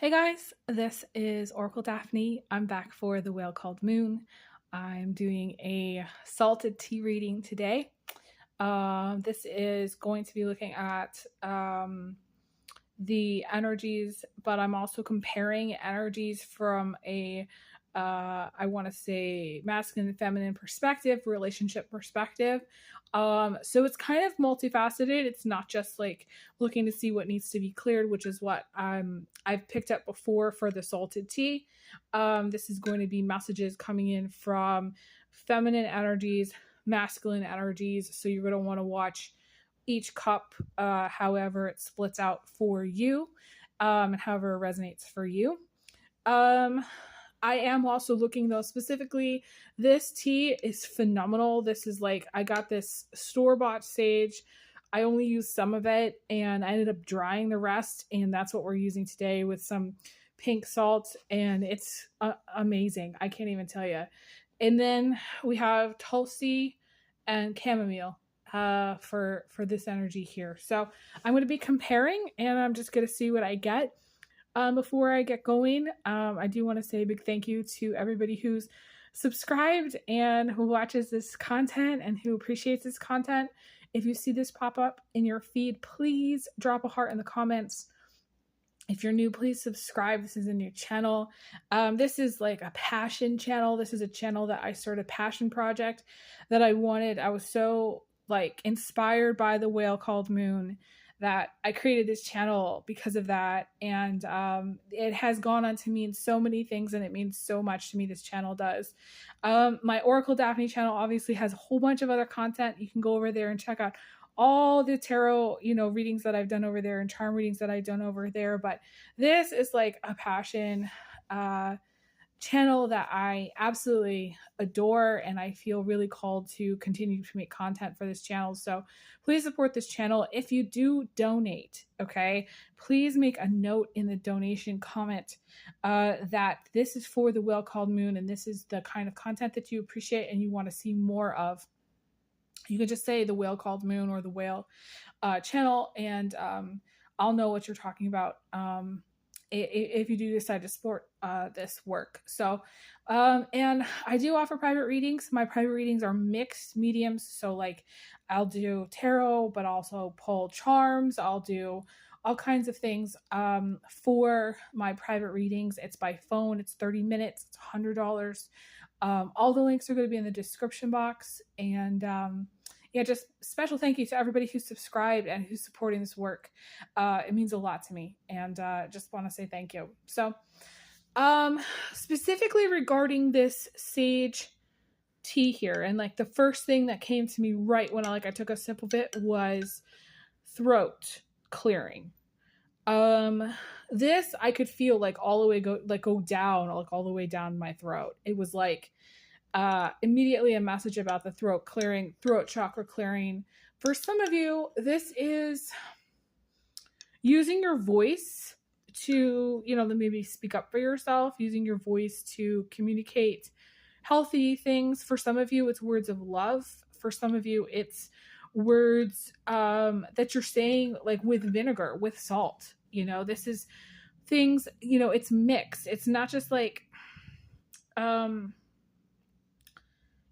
Hey guys, this is Oracle Daphne. I'm back for The Whale Called Moon. I'm doing a salted tea reading today. This is going to be looking at the energies, but I'm also comparing energies from a I want to say masculine and feminine perspective, relationship perspective. So it's kind of multifaceted. It's not just like looking to see what needs to be cleared, which is what I've picked up before for the salted tea. This is going to be messages coming in from feminine energies, masculine energies. So you're going to want to watch each cup, however it splits out for you, and however it resonates for you. I am also looking though specifically, this tea is phenomenal. This is like, I got this store-bought sage. I only used some of it and I ended up drying the rest, and that's what we're using today with some pink salt, and it's amazing. I can't even tell you. And then we have Tulsi and chamomile for this energy here. So I'm going to be comparing, and I'm just going to see what I get. Before I get going, I do want to say a big thank you to everybody who's subscribed and who watches this content and who appreciates this content. If you see this pop up in your feed, please drop a heart in the comments. If you're new, please subscribe. This is a new channel. This is like a passion channel. This is a channel that I started, a passion project that I wanted. I was so like inspired by The Whale Called Moon that I created this channel because of that. And it has gone on to mean so many things, and it means so much to me. This channel does. My Oracle Daphne channel obviously has a whole bunch of other content. You can go over there and check out all the tarot, readings that I've done over there and charm readings that I've done over there. But this is like a passion channel that I absolutely adore, and I feel really called to continue to make content for this channel. So please support this channel. If you do donate, okay, please make a note in the donation comment that this is for The Whale Called Moon, and this is the kind of content that you appreciate and you want to see more of. You can just say The Whale Called Moon or The Whale channel, and I'll know what you're talking about if you do decide to support this work. So, and I do offer private readings. My private readings are mixed mediums. So like I'll do tarot, but also pull charms. I'll do all kinds of things for my private readings. It's by phone. It's 30 minutes. It's $100. All the links are going to be in the description box. And yeah, just special thank you to everybody who's subscribed and who's supporting this work. It means a lot to me, and just want to say thank you. So specifically regarding this sage tea here, and like the first thing that came to me right when I took a sip of it was throat clearing. This I could feel like all the way go down, like all the way down my throat. It was like immediately a message about the throat clearing, throat chakra clearing. For some of you, this is using your voice to, maybe speak up for yourself, using your voice to communicate healthy things. For some of you, it's words of love. For some of you, it's words that you're saying like with vinegar, with salt. This is things, it's mixed. It's not just like,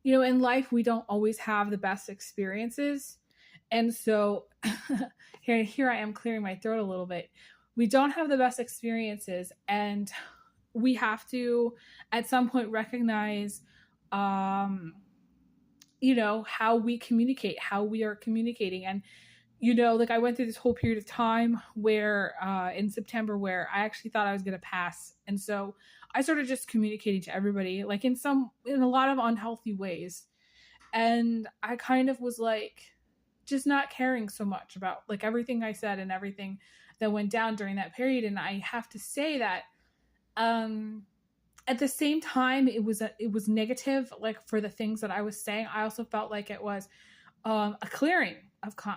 in life, we don't always have the best experiences. And so here I am clearing my throat a little bit. We don't have the best experiences, and we have to at some point recognize, how we communicate, how we are communicating. And, I went through this whole period of time where in September where I actually thought I was going to pass. And so I started just communicating to everybody, like in a lot of unhealthy ways. And I kind of was like, just not caring so much about like everything I said and everything that went down during that period. And I have to say that, at the same time, it was negative, like for the things that I was saying. I also felt like it was a clearing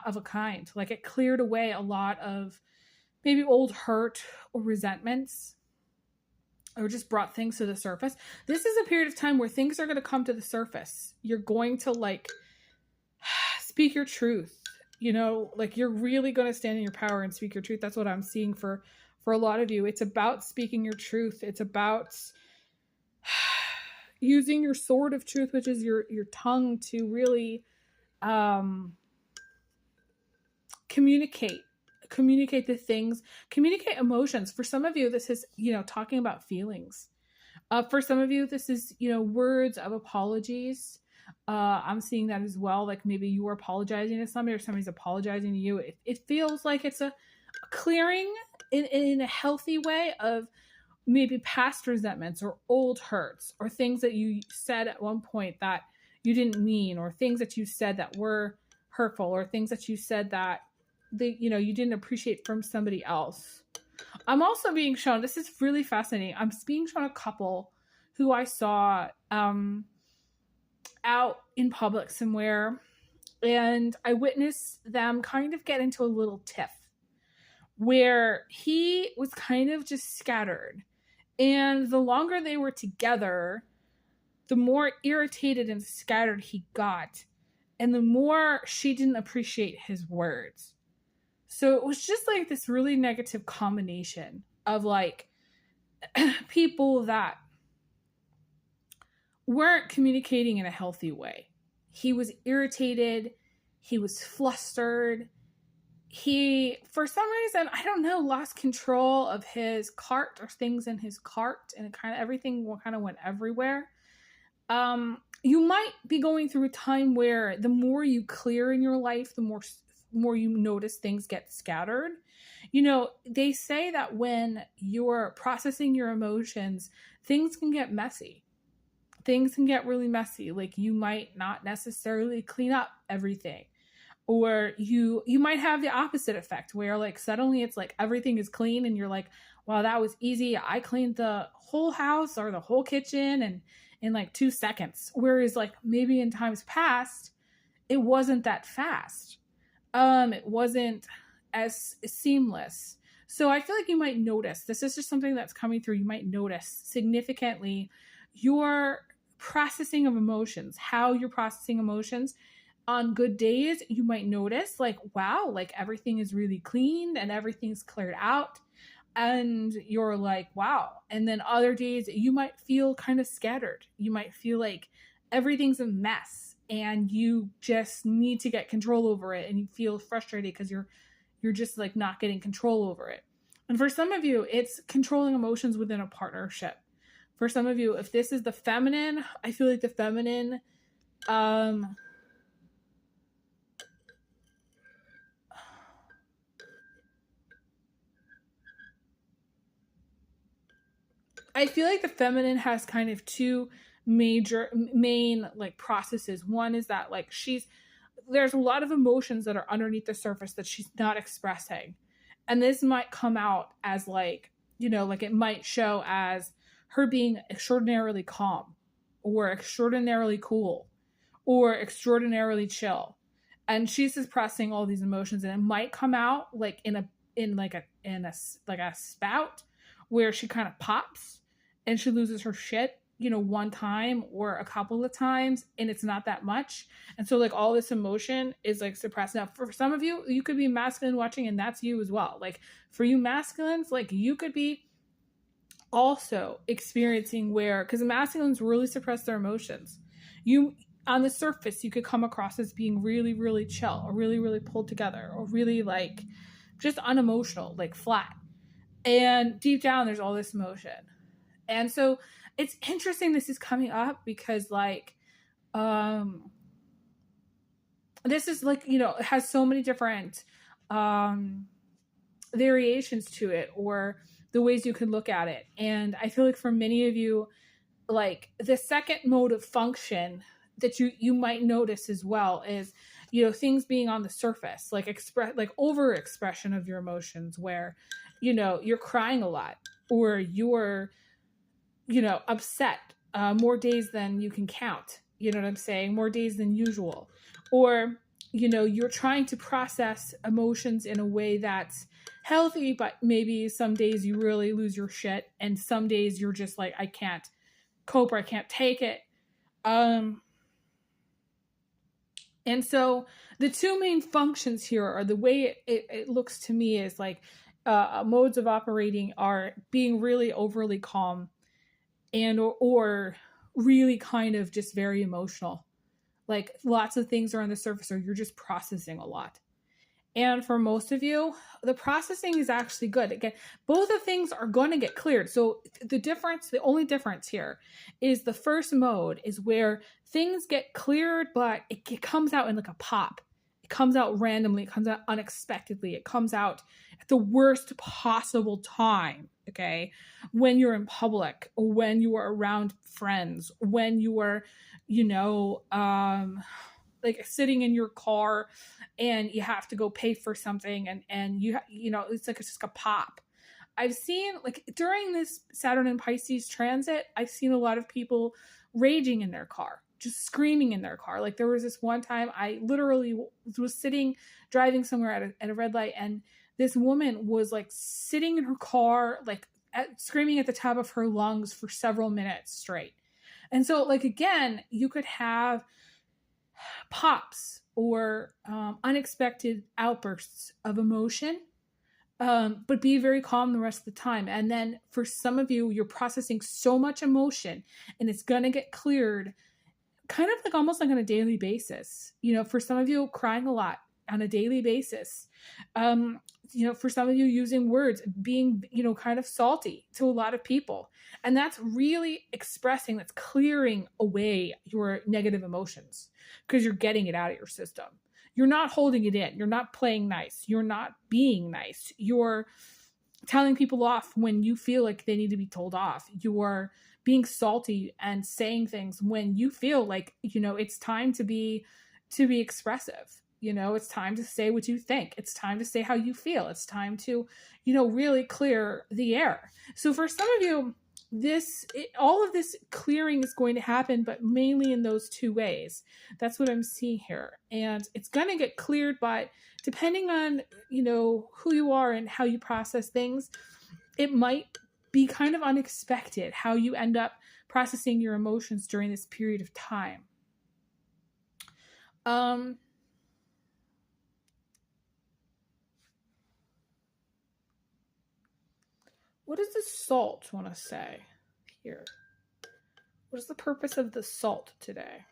of a kind. Like it cleared away a lot of maybe old hurt or resentments, or just brought things to the surface. This is a period of time where things are going to come to the surface. You're going to like speak your truth, like you're really going to stand in your power and speak your truth. That's what I'm seeing for for a lot of you. It's about speaking your truth. It's about using your sword of truth, which is your tongue, to really communicate the things, communicate emotions. For some of you, this is, talking about feelings. For some of you, this is, words of apologies. I'm seeing that as well. Like maybe you are apologizing to somebody or somebody's apologizing to you. It feels like it's a clearing in a healthy way of maybe past resentments or old hurts or things that you said at one point that you didn't mean, or things that you said that were hurtful, or things that you said that you didn't appreciate from somebody else. I'm also being shown, this is really fascinating, I'm being shown a couple who I saw out in public somewhere, and I witnessed them kind of get into a little tiff where he was kind of just scattered. And the longer they were together, the more irritated and scattered he got, and the more she didn't appreciate his words. So it was just like this really negative combination of like people that weren't communicating in a healthy way. He was irritated. He was flustered. He, for some reason, I don't know, lost control of his cart or things in his cart, and everything kind of went everywhere. You might be going through a time where the more you clear in your life, the more you notice things get scattered. They say that when you're processing your emotions, things can get messy. Things can get really messy. Like you might not necessarily clean up everything. Or you might have the opposite effect where like suddenly it's like everything is clean and you're like, wow, that was easy. I cleaned the whole house or the whole kitchen and in like 2 seconds. Whereas like maybe in times past, it wasn't that fast. It wasn't as seamless. So I feel like you might notice, this is just something that's coming through, you might notice significantly your processing of emotions, how you're processing emotions. On good days, you might notice like, wow, like everything is really clean and everything's cleared out. And you're like, wow. And then other days you might feel kind of scattered. You might feel like everything's a mess and you just need to get control over it. And you feel frustrated because you're just like not getting control over it. And for some of you, it's controlling emotions within a partnership. For some of you, if this is the feminine, I feel like the feminine, I feel like the feminine has kind of two main like processes. One is that like there's a lot of emotions that are underneath the surface that she's not expressing. And this might come out as like, like it might show as her being extraordinarily calm or extraordinarily cool or extraordinarily chill. And she's suppressing all these emotions, and it might come out like in a spout where she kind of pops and she loses her shit, one time or a couple of times, and it's not that much. And so like all this emotion is like suppressed. Now, for some of you, you could be masculine watching, and that's you as well. Like for you masculines, like you could be also experiencing because masculines really suppress their emotions. On the surface, you could come across as being really, really chill or really, really pulled together or really like just unemotional, like flat. And deep down, there's all this emotion. And so it's interesting this is coming up because like, this is like, it has so many different variations to it or the ways you can look at it. And I feel like for many of you, like the second mode of function that you might notice as well is, things being on the surface, like over expression of your emotions where, you're crying a lot or you're, upset more days than you can count. You know what I'm saying? More days than usual. Or, you're trying to process emotions in a way that's healthy, but maybe some days you really lose your shit. And some days you're just like, I can't cope or I can't take it. And so the two main functions here are the way it looks to me is like modes of operating are being really overly calm and or really kind of just very emotional. Like lots of things are on the surface or you're just processing a lot. And for most of you, the processing is actually good. Again, both of things are going to get cleared. So the only difference here is the first mode is where things get cleared, but it comes out in like a pop. It comes out randomly. It comes out unexpectedly. It comes out at the worst possible time. Okay. When you're in public, or when you are around friends, when you are, like sitting in your car and you have to go pay for something and it's like it's just a pop. I've seen like during this Saturn and Pisces transit, I've seen a lot of people raging in their car, just screaming in their car. Like there was this one time I literally was driving somewhere at a red light, and this woman was like sitting in her car, like screaming at the top of her lungs for several minutes straight. And so like, again, you could have pops or unexpected outbursts of emotion, but be very calm the rest of the time. And then for some of you, you're processing so much emotion and it's going to get cleared kind of like almost like on a daily basis. For some of you, crying a lot on a daily basis. For some of you, using words, being, kind of salty to a lot of people. And that's really expressing, that's clearing away your negative emotions because you're getting it out of your system. You're not holding it in. You're not playing nice. You're not being nice. You're telling people off when you feel like they need to be told off. You're being salty and saying things when you feel like, it's time to be expressive. It's time to say what you think. It's time to say how you feel. It's time to, really clear the air. So for some of you, all of this clearing is going to happen, but mainly in those two ways. That's what I'm seeing here. And it's going to get cleared, but depending on, who you are and how you process things, it might be kind of unexpected how you end up processing your emotions during this period of time. What does the salt want to say here? What is the purpose of the salt today?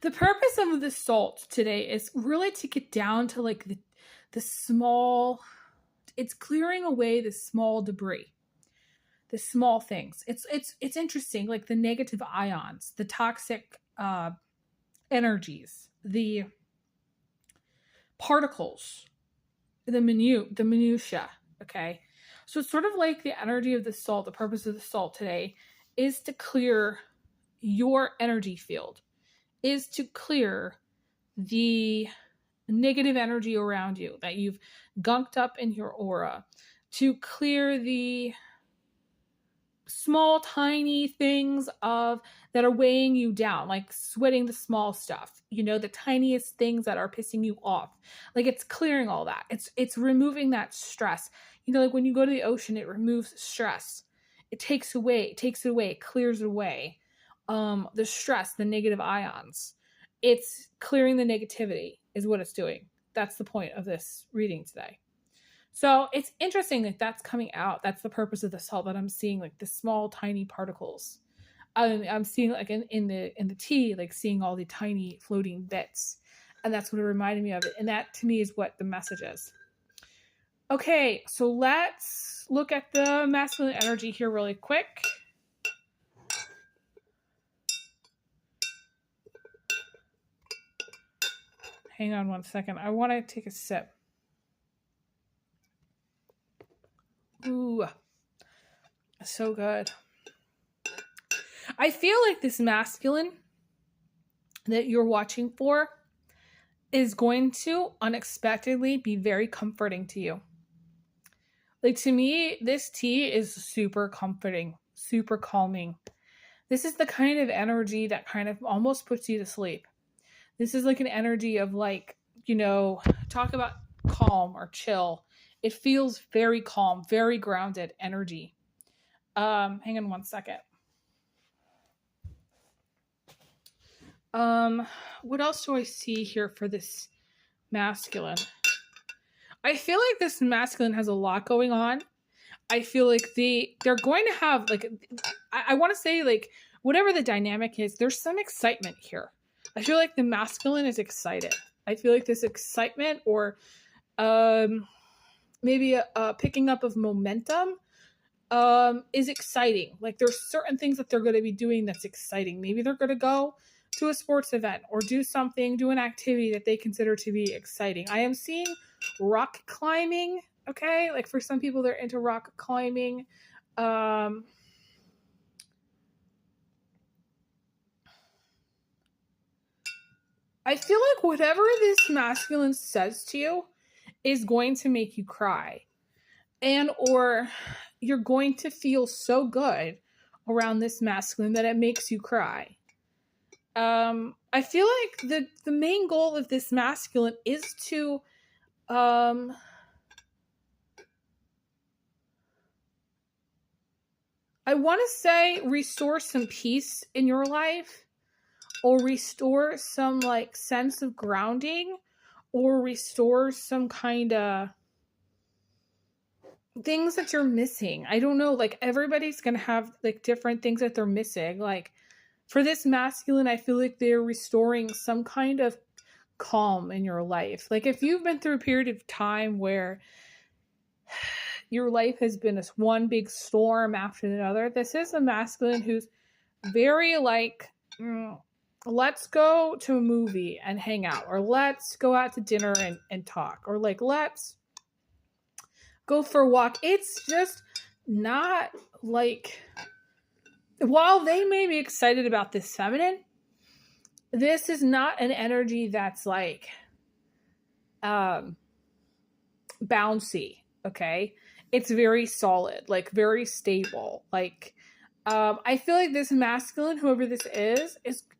The purpose of the salt today is really to get down to like the small, it's clearing away the small debris, the small things. It's interesting, like the negative ions, the toxic energies, the particles, the minutia. Okay. So it's sort of like the energy of the salt. The purpose of the salt today is to clear your energy field, is to clear the negative energy around you that you've gunked up in your aura, to clear the small, tiny things that are weighing you down, like sweating the small stuff, the tiniest things that are pissing you off. Like it's clearing all that. It's removing that stress. Like when you go to the ocean, it removes stress. It takes it away, it clears away the stress, the negative ions. It's clearing the negativity is what it's doing. That's the point of this reading today. So it's interesting that that's coming out. That's the purpose of the salt, that I'm seeing like the small, tiny particles. I'm seeing like in the tea, like seeing all the tiny floating bits. And that's what it reminded me of it. And that to me is what the message is. Okay, so let's look at the masculine energy here really quick. Hang on one second. I want to take a sip. Ooh, so good. I feel like this masculine that you're watching for is going to unexpectedly be very comforting to you. Like to me, this tea is super comforting, super calming. This is the kind of energy that kind of almost puts you to sleep. This is like an energy of like, talk about calm or chill. It feels very calm, very grounded energy. Hang on one second. What else do I see here for this masculine? I feel like this masculine has a lot going on. I feel like they're going to have like, I want to say like, whatever the dynamic is, there's some excitement here. I feel like the masculine is excited. I feel like this excitement or maybe a picking up of momentum is exciting. Like there's certain things that they're going to be doing that's exciting. Maybe they're going to go to a sports event or do an activity that they consider to be exciting. I am seeing rock climbing. Okay, like for some people they're into rock climbing. I feel like whatever this masculine says to you is going to make you cry, and or you're going to feel so good around this masculine that it makes you cry. I feel like the main goal of this masculine is to I want to say restore some peace in your life, or restore some like sense of grounding, or restore some kind of things that you're missing. I don't know, like everybody's going to have like different things that they're missing. Like for this masculine, I feel like they're restoring some kind of calm in your life. Like if you've been through a period of time where your life has been this one big storm after another, this is a masculine who's very like, let's go to a movie and hang out, or let's go out to dinner and talk, or like let's go for a walk. It's just not like, while they may be excited about this feminine, this is not an energy that's like bouncy. Okay, it's very solid, like very stable. Like I feel like this masculine, whoever this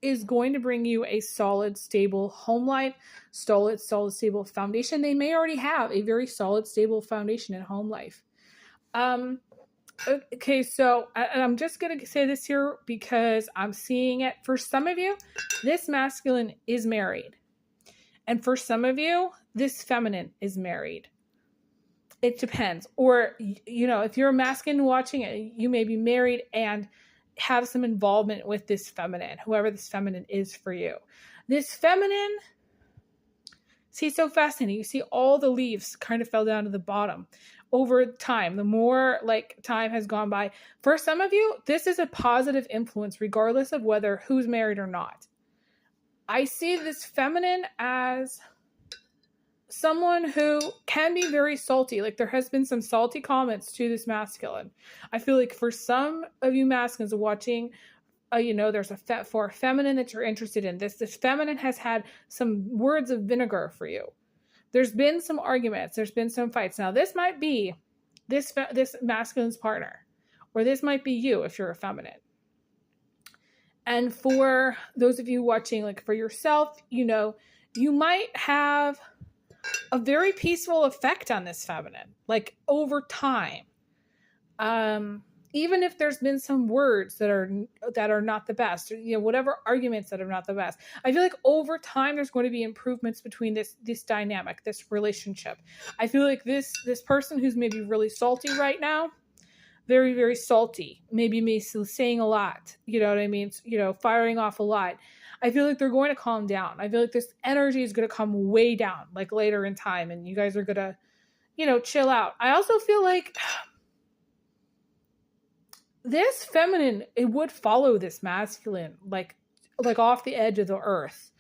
is going to bring you a solid, stable home life, solid, stable foundation. They may already have a very solid, stable foundation in home life. Okay, so I'm just going to say this here because I'm seeing it. For some of you, this masculine is married. And for some of you, this feminine is married. It depends. Or, you know, if you're a masculine watching it, you may be married and have some involvement with this feminine, whoever this feminine is for you. This feminine, see, so fascinating. You see all the leaves kind of fell down to the bottom over time. The more like time has gone by. For some of you, this is a positive influence, regardless of whether who's married or not. I see this feminine as someone who can be very salty. Like there has been some salty comments to this masculine. I feel like for some of you masculines watching, you know, there's for a feminine that you're interested in. This feminine has had some words of vinegar for you. There's been some arguments. There's been some fights. Now this might be this masculine's partner, or this might be you if you're a feminine. And for those of you watching, like for yourself, you know, you might have a very peaceful effect on this feminine, like over time. Even if there's been some words that are not the best, or, you know, whatever arguments that are not the best, I feel like over time there's going to be improvements between this dynamic, this relationship. I feel like this person who's maybe really salty right now, very, very salty, maybe me saying a lot, you know what I mean? You know, firing off a lot. I feel like they're going to calm down. I feel like this energy is going to come way down, like later in time, and you guys are going to, you know, chill out. I also feel like this feminine, it would follow this masculine, like off the edge of the earth.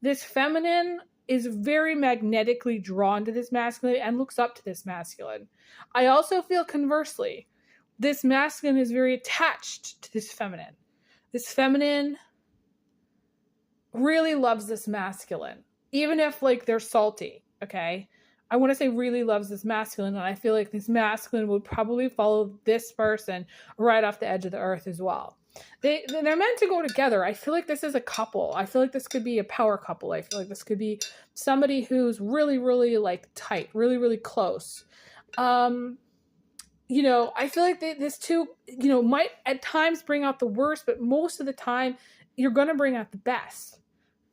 This feminine is very magnetically drawn to this masculine and looks up to this masculine. I also feel conversely, this masculine is very attached to this feminine. This feminine really loves this masculine, even if like they're salty. Okay, I want to say really loves this masculine, and I feel like this masculine would probably follow this person right off the edge of the earth as well. They're meant to go together. I feel like this is a couple. I feel like this could be a power couple. I feel like this could be somebody who's really, really like tight, really, really close. You know, I feel like this two, you know, might at times bring out the worst, but most of the time you're going to bring out the best.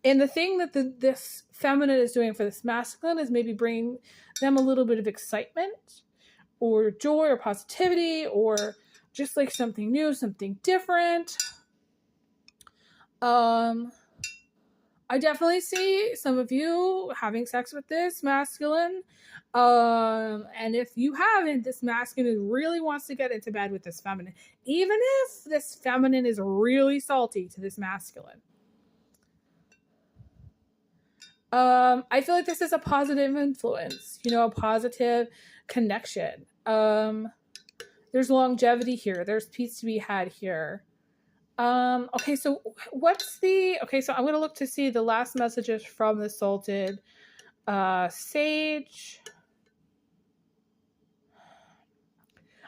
And the thing that this feminine is doing for this masculine is maybe bringing them a little bit of excitement or joy or positivity, or just like something new, something different. I definitely see some of you having sex with this masculine. And if you haven't, this masculine really wants to get into bed with this feminine, even if this feminine is really salty to this masculine. I feel like this is a positive influence, you know, a positive connection. There's longevity here. There's peace to be had here. Okay, so so I'm going to look to see the last messages from the Salted Sage.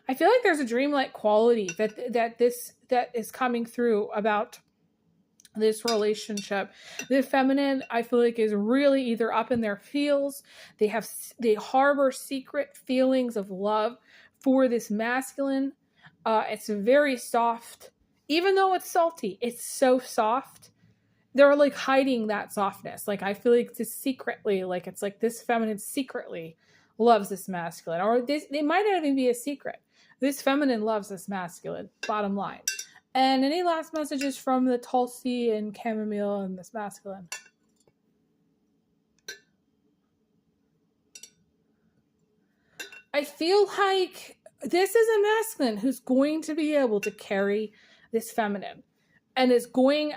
I feel like there's a dreamlike quality that is coming through about this relationship. The feminine, I feel like, is really either up in their feels. They harbor secret feelings of love for this masculine. It's very soft. Even though it's salty, it's so soft. They're like hiding that softness. Like, I feel like it's secretly, like, it's like this feminine secretly loves this masculine. Or they might not even be a secret. This feminine loves this masculine, bottom line. And any last messages from the Tulsi and chamomile and this masculine? I feel like this is a masculine who's going to be able to carry this feminine, and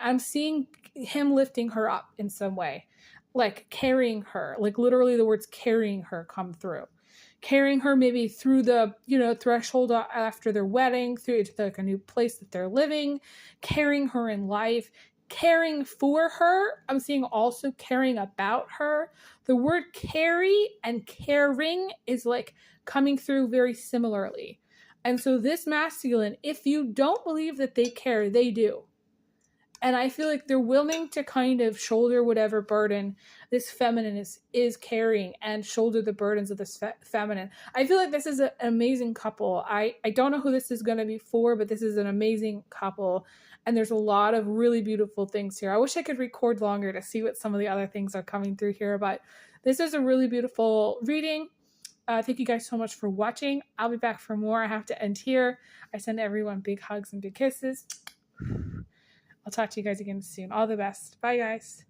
I'm seeing him lifting her up in some way, like carrying her, like literally the words carrying her come through, carrying her maybe through the, you know, threshold after their wedding, through to like a new place that they're living, carrying her in life, caring for her. I'm seeing also caring about her. The word carry and caring is like coming through very similarly. And so this masculine, if you don't believe that they care, they do. And I feel like they're willing to kind of shoulder whatever burden this feminine is carrying, and shoulder the burdens of this feminine. I feel like this is an amazing couple. I don't know who this is going to be for, but this is an amazing couple. And there's a lot of really beautiful things here. I wish I could record longer to see what some of the other things are coming through here, but this is a really beautiful reading. Thank you guys so much for watching. I'll be back for more. I have to end here. I send everyone big hugs and big kisses. I'll talk to you guys again soon. All the best. Bye, guys.